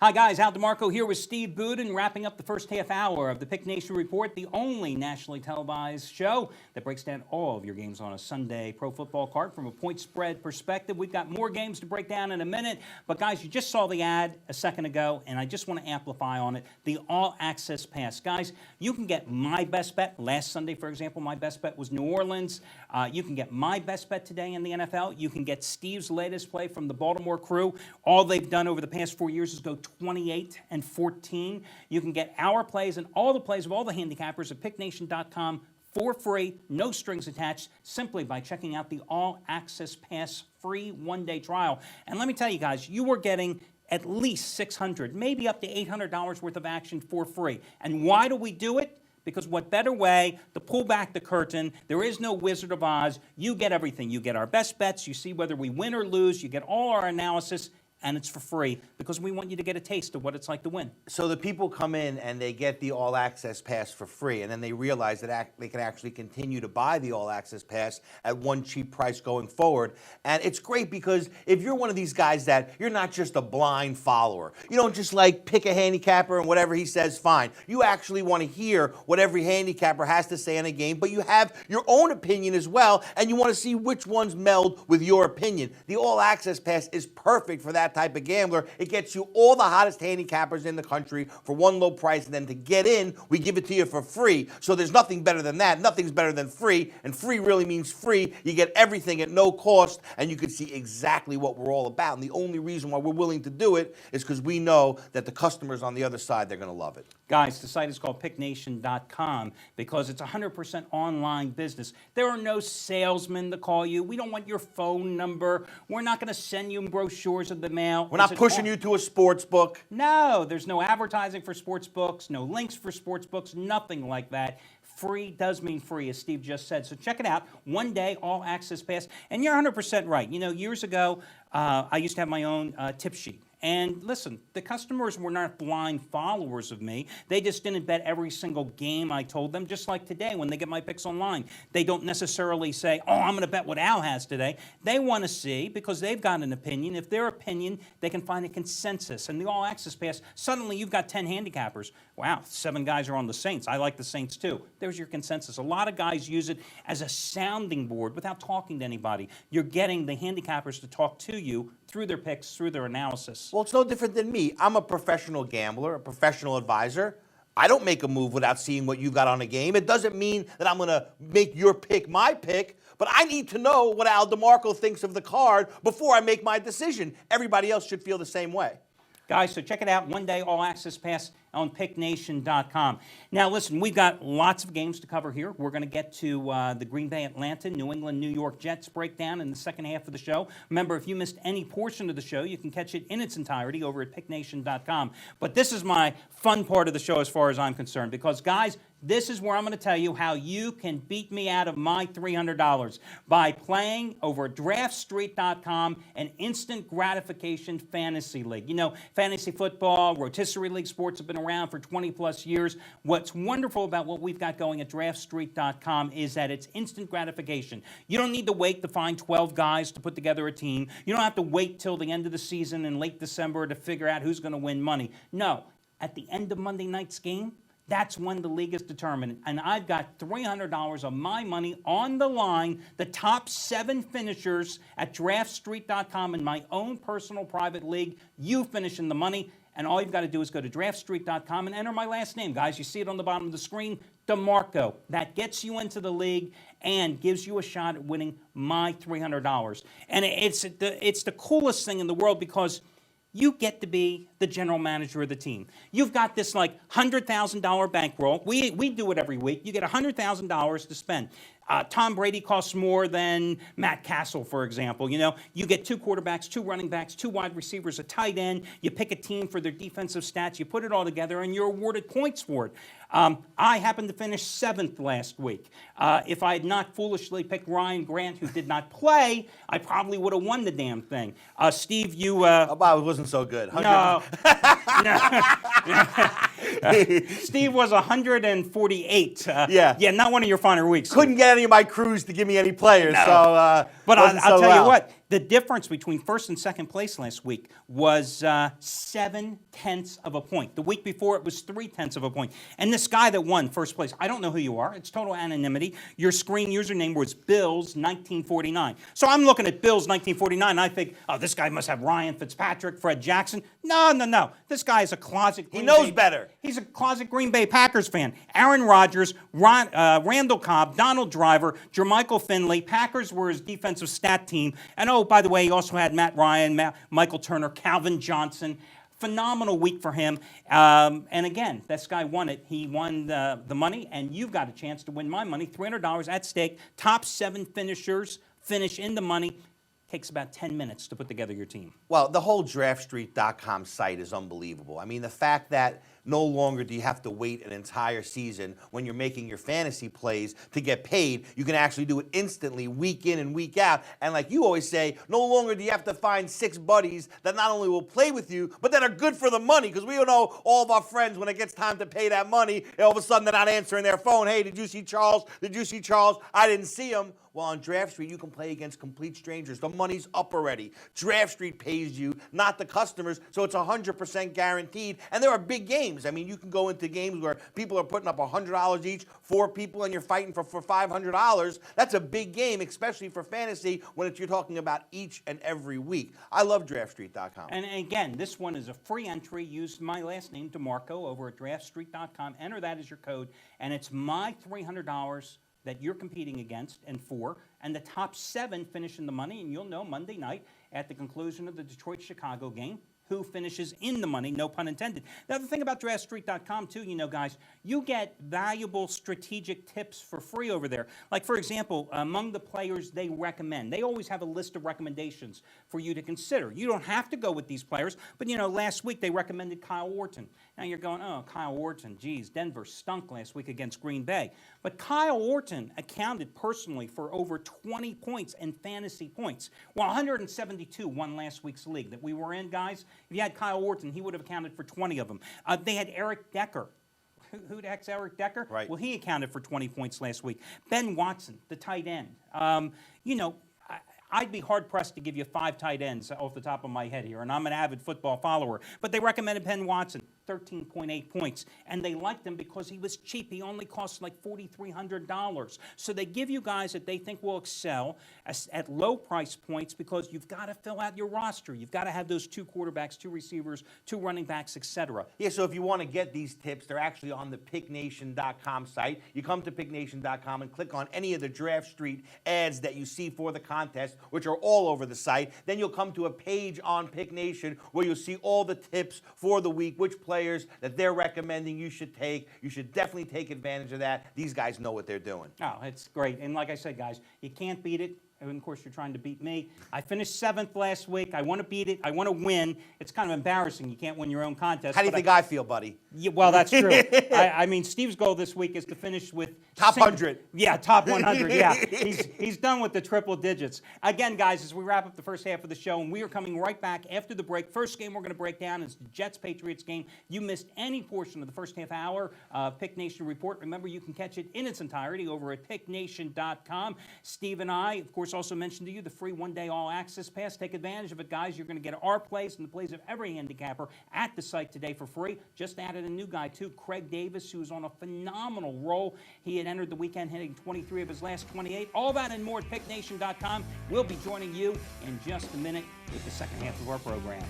Hi guys, Al DeMarco here with Steve Budin, wrapping up the first half hour of the Pick Nation Report, the only nationally televised show that breaks down all of your games on a Sunday pro football card from a point spread perspective. We've got more games to break down in a minute, but guys, you just saw the ad a second ago, and I just want to amplify on it, the all-access pass. Guys, you can get my best bet. Last Sunday, for example, my best bet was New Orleans. You can get my best bet today in the NFL. You can get Steve's latest play from the Baltimore Crew. All they've done over the past 4 years is go 28-14. You can get our plays and all the plays of all the handicappers at picknation.com for free, no strings attached, simply by checking out the All Access Pass free one-day trial. And let me tell you guys, you are getting at least $600, maybe up to $800 worth of action for free. And why do we do it? Because what better way to pull back the curtain? There is no Wizard of Oz. You get everything. You get our best bets. You see whether we win or lose. You get all our analysis. And it's for free because we want you to get a taste of what it's like to win. So the people come in and they get the All Access Pass for free, and then they realize that they can actually continue to buy the All Access Pass at one cheap price going forward. And it's great because if you're one of these guys that you're not just a blind follower, you don't just like pick a handicapper and whatever he says, fine. You actually want to hear what every handicapper has to say in a game, but you have your own opinion as well, and you want to see which ones meld with your opinion. The All Access Pass is perfect for that type of gambler. It gets you all the hottest handicappers in the country for one low price, and then to get in, we give it to you for free. So there's nothing better than that. Nothing's better than free, and free really means free. You get everything at no cost, and you can see exactly what we're all about. And the only reason why we're willing to do it is because we know that the customers on the other side, they're going to love it. Guys, the site is called picknation.com because it's 100% online business. There are no salesmen to call you. We don't want your phone number. We're not going to send you brochures of the mail. We're not pushing you to a sports book. No, there's no advertising for sports books, no links for sports books, nothing like that. Free does mean free, as Steve just said. So check it out. One day, all access pass. And you're 100% right. You know, years ago, I used to have my own tip sheet. And listen, the customers were not blind followers of me. They just didn't bet every single game I told them, just like today when they get my picks online. They don't necessarily say, oh, I'm going to bet what Al has today. They want to see, because they've got an opinion. If their opinion, they can find a consensus. And the All Access Pass, suddenly you've got 10 handicappers. Wow, 7 guys are on the Saints. I like the Saints too. There's your consensus. A lot of guys use it as a sounding board without talking to anybody. You're getting the handicappers to talk to you through their picks, through their analysis. Well, it's no different than me. I'm a professional gambler, a professional advisor. I don't make a move without seeing what you've got on a game. It doesn't mean that I'm going to make your pick my pick, but I need to know what Al DeMarco thinks of the card before I make my decision. Everybody else should feel the same way. Guys, so check it out. One day, All Access Pass on picknation.com. Now, listen, we've got lots of games to cover here. We're going to get to the Green Bay, Atlanta, New England, New York Jets breakdown in the second half of the show. Remember, if you missed any portion of the show, you can catch it in its entirety over at picknation.com. But this is my fun part of the show as far as I'm concerned, because, guys, this is where I'm going to tell you how you can beat me out of my $300 by playing over draftstreet.com, an instant gratification fantasy league. You know, fantasy football, rotisserie league sports have been around for 20 plus years. What's wonderful about what we've got going at draftstreet.com is that it's instant gratification. You don't need to wait to find 12 guys to put together a team. You don't have to wait till the end of the season in late December to figure out who's going to win money. No, at the end of Monday night's game, that's when the league is determined. And I've got $300 of my money on the line, the top 7 finishers at draftstreet.com in my own personal private league. You finish in the money, and all you've got to do is go to draftstreet.com and enter my last name. Guys, you see it on the bottom of the screen, DeMarco. That gets you into the league and gives you a shot at winning my $300. And it's the coolest thing in the world because you get to be the general manager of the team. You've got this like $100,000 bankroll. We do it every week. You get $100,000 to spend. Tom Brady costs more than Matt Castle, for example. You know, you get 2 quarterbacks, 2 running backs, 2 wide receivers, a tight end. You pick a team for their defensive stats. You put it all together, and you're awarded points for it. I happened to finish 7th last week. If I had not foolishly picked Ryan Grant, who did not play, I probably would have won the damn thing. Steve, you... It wasn't so good. No. Steve was 148. Yeah, not one of your finer weeks. Couldn't get any of my crews to give me any players. No. So, but I'll tell you what, The difference between first and second place last week was 0.7 of a point. The week before, it was 0.3 of a point. And this guy that won first place, I don't know who you are. It's total anonymity. Your screen username was Bills1949. So I'm looking at Bills1949. I think, oh, this guy must have Ryan Fitzpatrick, Fred Jackson. No. This guy is a closet. He knows better. He's a closet Green Bay Packers fan. Aaron Rodgers, Randall Cobb, Donald Driver, Jermichael Finley. Packers were his defensive stat team. And oh, by the way, he also had Matt Ryan, Michael Turner, Calvin Johnson. Phenomenal week for him. And again, this guy won it. He won the money, and you've got a chance to win my money. $300 at stake. Top 7 finishers finish in the money. Takes about 10 minutes to put together your team. Well, the whole DraftStreet.com site is unbelievable. I mean, the fact that no longer do you have to wait an entire season when you're making your fantasy plays to get paid. You can actually do it instantly, week in and week out. And like you always say, no longer do you have to find 6 buddies that not only will play with you, but that are good for the money. Because we all know all of our friends, when it gets time to pay that money, all of a sudden they're not answering their phone. Hey, did you see Charles? Did you see Charles? I didn't see him. Well, on DraftStreet, you can play against complete strangers. The money's up already. DraftStreet pays you, not the customers, so it's 100% guaranteed. And there are big games. I mean, you can go into games where people are putting up $100 each, 4 people, and you're fighting for $500. That's a big game, especially for fantasy, when you're talking about each and every week. I love DraftStreet.com. And again, this one is a free entry. Use my last name, DeMarco, over at DraftStreet.com. Enter that as your code, and it's my $300 that you're competing against and for, and the top 7 finish in the money, and you'll know Monday night at the conclusion of the Detroit-Chicago game who finishes in the money, no pun intended. Now, the thing about DraftStreet.com, too, guys, you get valuable strategic tips for free over there. Like, for example, among the players they recommend, they always have a list of recommendations for you to consider. You don't have to go with these players, but, last week they recommended Kyle Orton. Now you're going, oh, Kyle Orton, geez, Denver stunk last week against Green Bay. But Kyle Orton accounted personally for over 20 points in fantasy points. Well, 172 won last week's league that we were in, guys. If you had Kyle Orton, he would have accounted for 20 of them. They had Eric Decker. Who the heck's Eric Decker? Right. Well, he accounted for 20 points last week. Ben Watson, the tight end. I'd be hard-pressed to give you 5 tight ends off the top of my head here, and I'm an avid football follower. But they recommended Ben Watson, 13.8 points, and they liked him because he was cheap. He only cost like $4,300. So they give you guys that they think will excel at low price points because you've got to fill out your roster. You've got to have those 2 quarterbacks, 2 receivers, 2 running backs, etc. Yeah, so if you want to get these tips, they're actually on the PickNation.com site. You come to PickNation.com and click on any of the Draft Street ads that you see for the contest, which are all over the site. Then you'll come to a page on Pick Nation where you'll see all the tips for the week, which players that they're recommending you should take. You should definitely take advantage of that. These guys know what they're doing. Oh, it's great. And like I said, guys, you can't beat it. And of course, you're trying to beat me. I finished 7th last week. I want to beat it. I want to win. It's kind of embarrassing. You can't win your own contest. How do you think I feel, buddy? Yeah, well, that's true. I mean, Steve's goal this week is to finish with top 100. Yeah, top 100. Yeah, he's done with the triple digits. Again, guys, as we wrap up the first half of the show, and we are coming right back after the break. First game we're going to break down is the Jets-Patriots game. You missed any portion of the first half hour Pick Nation report. Remember, you can catch it in its entirety over at PickNation.com. Steve and I, of course, also mentioned to you the free one-day all-access pass. Take advantage of it, guys. You're going to get our plays and the plays of every handicapper at the site today for free. Just added a new guy, too, Craig Davis, who's on a phenomenal roll. He had entered the weekend hitting 23 of his last 28. All that and more at PickNation.com. We'll be joining you in just a minute with the second half of our program.